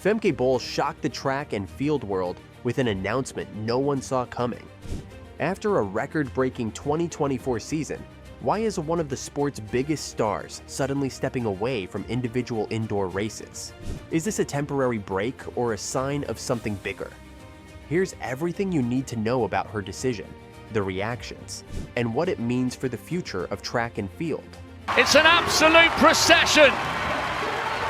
Femke Bol shocked the track and field world with an announcement no one saw coming. After a record-breaking 2024 season, why is one of the sport's biggest stars suddenly stepping away from individual indoor races? Is this a temporary break or a sign of something bigger? Here's everything you need to know about her decision, the reactions, and what it means for the future of track and field. It's an absolute procession.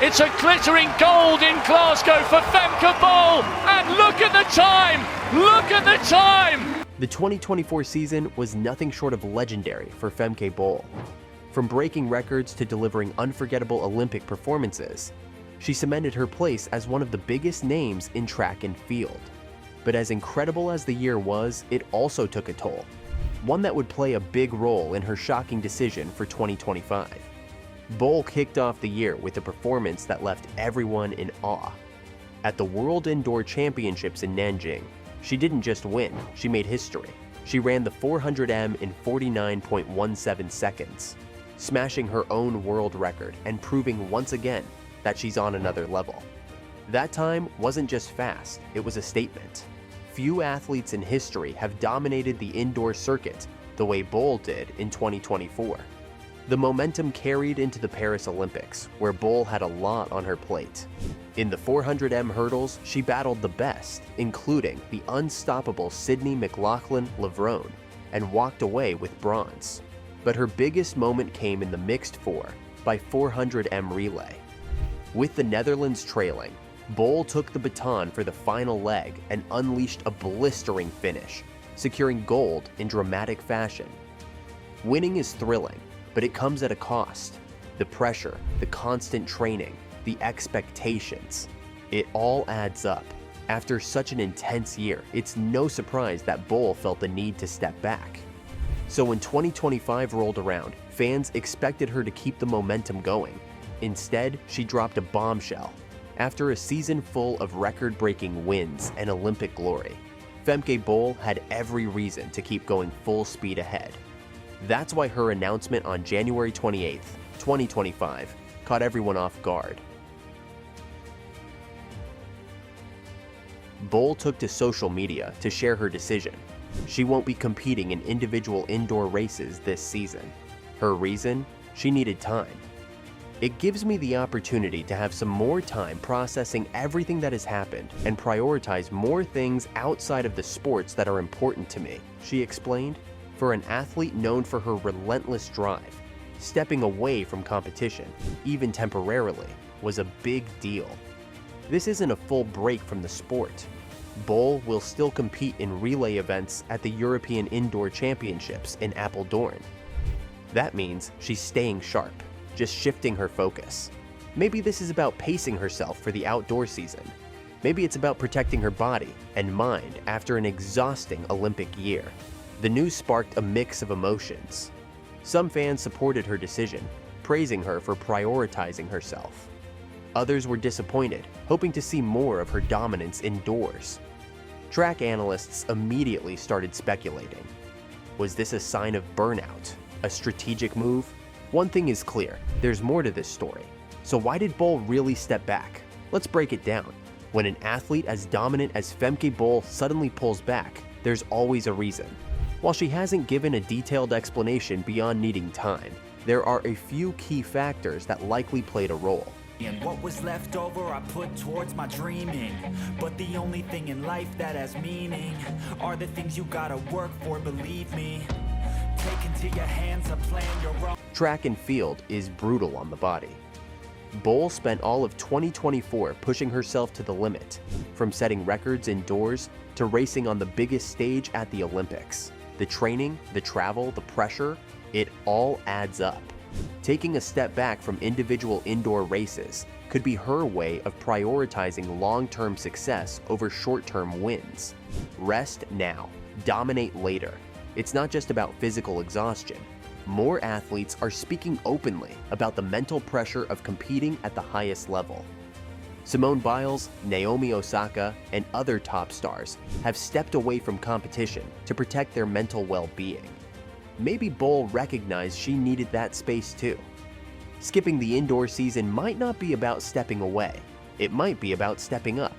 It's a glittering gold in Glasgow for Femke Bol. And look at the time! Look at the time! The 2024 season was nothing short of legendary for Femke Bol. From breaking records to delivering unforgettable Olympic performances, she cemented her place as one of the biggest names in track and field. But as incredible as the year was, it also took a toll. One that would play a big role in her shocking decision for 2025. Bol kicked off the year with a performance that left everyone in awe. At the World Indoor Championships in Nanjing, she didn't just win, she made history. She ran the 400m in 49.17 seconds, smashing her own world record and proving once again that she's on another level. That time wasn't just fast, it was a statement. Few athletes in history have dominated the indoor circuit the way Bol did in 2024. The momentum carried into the Paris Olympics, where Bol had a lot on her plate. In the 400m hurdles, she battled the best, including the unstoppable Sydney McLaughlin-Levrone, and walked away with bronze. But her biggest moment came in the mixed 4x400m relay. With the Netherlands trailing, Bol took the baton for the final leg and unleashed a blistering finish, securing gold in dramatic fashion. Winning is thrilling, but it comes at a cost. The pressure, the constant training, the expectations. It all adds up. After such an intense year, it's no surprise that Bol felt the need to step back. So when 2025 rolled around, fans expected her to keep the momentum going. Instead, she dropped a bombshell. After a season full of record-breaking wins and Olympic glory, Femke Bol had every reason to keep going full speed ahead. That's why her announcement on January 28, 2025, caught everyone off guard. Bol took to social media to share her decision. She won't be competing in individual indoor races this season. Her reason? She needed time. It gives me the opportunity to have some more time processing everything that has happened and prioritize more things outside of the sports that are important to me, she explained. For an athlete known for her relentless drive, stepping away from competition, even temporarily, was a big deal. This isn't a full break from the sport. Bol will still compete in relay events at the European Indoor Championships in Apeldoorn. That means she's staying sharp, just shifting her focus. Maybe this is about pacing herself for the outdoor season. Maybe it's about protecting her body and mind after an exhausting Olympic year. The news sparked a mix of emotions. Some fans supported her decision, praising her for prioritizing herself. Others were disappointed, hoping to see more of her dominance indoors. Track analysts immediately started speculating. Was this a sign of burnout? A strategic move? One thing is clear, there's more to this story. So why did Bol really step back? Let's break it down. When an athlete as dominant as Femke Bol suddenly pulls back, there's always a reason. While she hasn't given a detailed explanation beyond needing time, there are a few key factors that likely played a role. And what was left over I put towards my dreaming. But the only thing in life that has meaning are the things you gotta work for, believe me. Take into your hands a plan your own. Track and field is brutal on the body. Bol spent all of 2024 pushing herself to the limit, from setting records indoors to racing on the biggest stage at the Olympics. The training, the travel, the pressure, it all adds up. Taking a step back from individual indoor races could be her way of prioritizing long-term success over short-term wins. Rest now, dominate later. It's not just about physical exhaustion. More athletes are speaking openly about the mental pressure of competing at the highest level. Simone Biles, Naomi Osaka, and other top stars have stepped away from competition to protect their mental well-being. Maybe Bol recognized she needed that space too. Skipping the indoor season might not be about stepping away. it might be about stepping up.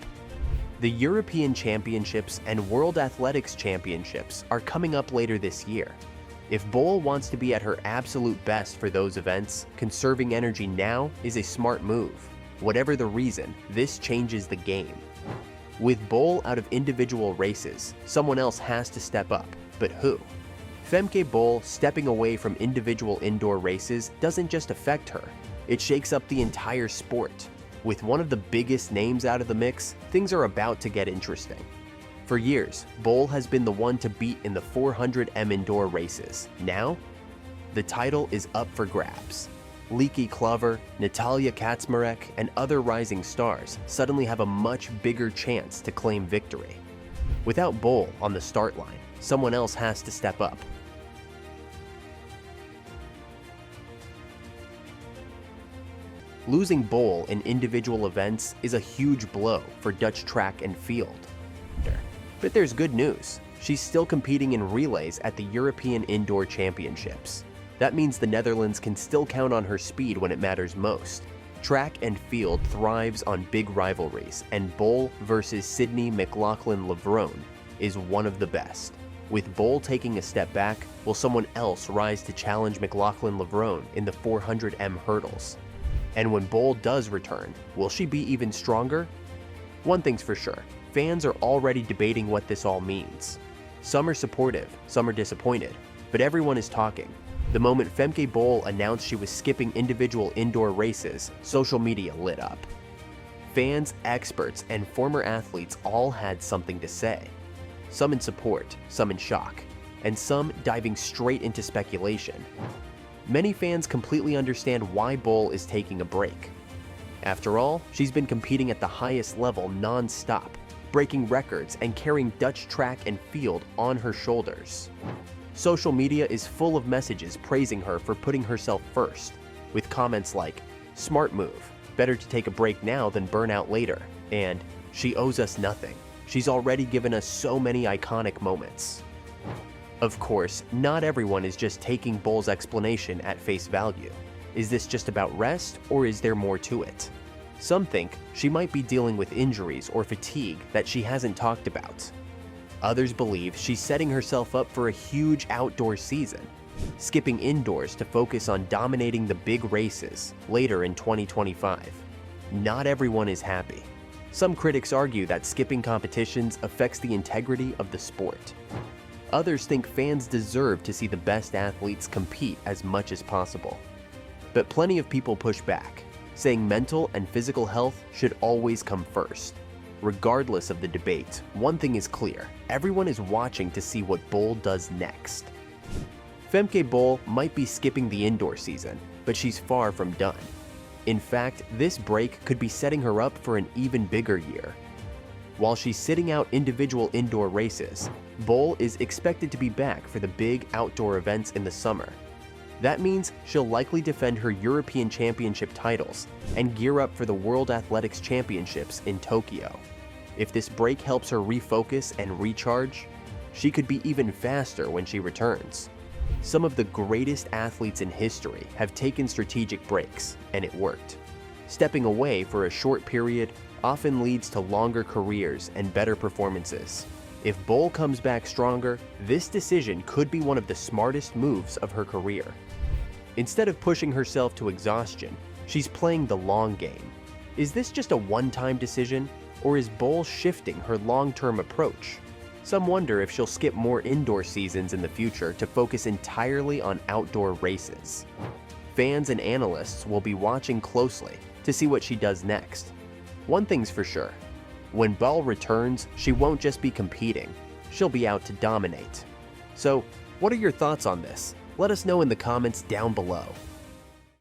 The European Championships and World Athletics Championships are coming up later this year. If Bol wants to be at her absolute best for those events, conserving energy now is a smart move. Whatever the reason, this changes the game. With Bol out of individual races, someone else has to step up, but who? Femke Bol stepping away from individual indoor races doesn't just affect her, it shakes up the entire sport. With one of the biggest names out of the mix, things are about to get interesting. For years, Bol has been the one to beat in the 400m indoor races. Now, the title is up for grabs. Leaky Clover, Natalia Kaczmarek, and other rising stars suddenly have a much bigger chance to claim victory. Without Bol on the start line, someone else has to step up. Losing Bol in individual events is a huge blow for Dutch track and field. But there's good news. She's still competing in relays at the European Indoor Championships. That means the Netherlands can still count on her speed when it matters most. Track and field thrives on big rivalries, and Bol versus Sydney McLaughlin-Levrone is one of the best. With Bol taking a step back, will someone else rise to challenge McLaughlin-Levrone in the 400m hurdles? And when Bol does return, will she be even stronger? One thing's for sure, fans are already debating what this all means. Some are supportive, some are disappointed, but everyone is talking. The moment Femke Bol announced she was skipping individual indoor races, social media lit up. Fans, experts, and former athletes all had something to say. Some in support, some in shock, and some diving straight into speculation. Many fans completely understand why Bol is taking a break. After all, she's been competing at the highest level non-stop, breaking records and carrying Dutch track and field on her shoulders. Social media is full of messages praising her for putting herself first, with comments like, "Smart move, better to take a break now than burn out later," and "She owes us nothing. She's already given us so many iconic moments." Of course, not everyone is just taking Bol's explanation at face value. Is this just about rest, or is there more to it? Some think she might be dealing with injuries or fatigue that she hasn't talked about. Others believe she's setting herself up for a huge outdoor season, skipping indoors to focus on dominating the big races later in 2025. Not everyone is happy. Some critics argue that skipping competitions affects the integrity of the sport. Others think fans deserve to see the best athletes compete as much as possible. But plenty of people push back, saying mental and physical health should always come first. Regardless of the debate, one thing is clear: everyone is watching to see what Bol does next. Femke Bol might be skipping the indoor season, but she's far from done. In fact, this break could be setting her up for an even bigger year. While she's sitting out individual indoor races, Bol is expected to be back for the big outdoor events in the summer. That means she'll likely defend her European Championship titles and gear up for the World Athletics Championships in Tokyo. If this break helps her refocus and recharge, she could be even faster when she returns. Some of the greatest athletes in history have taken strategic breaks, and it worked. Stepping away for a short period often leads to longer careers and better performances. If Bol comes back stronger, this decision could be one of the smartest moves of her career. Instead of pushing herself to exhaustion, she's playing the long game. Is this just a one-time decision, or is Bol shifting her long-term approach? Some wonder if she'll skip more indoor seasons in the future to focus entirely on outdoor races. Fans and analysts will be watching closely to see what she does next. One thing's for sure: when Bol returns, she won't just be competing, she'll be out to dominate. So, what are your thoughts on this? Let us know in the comments down below.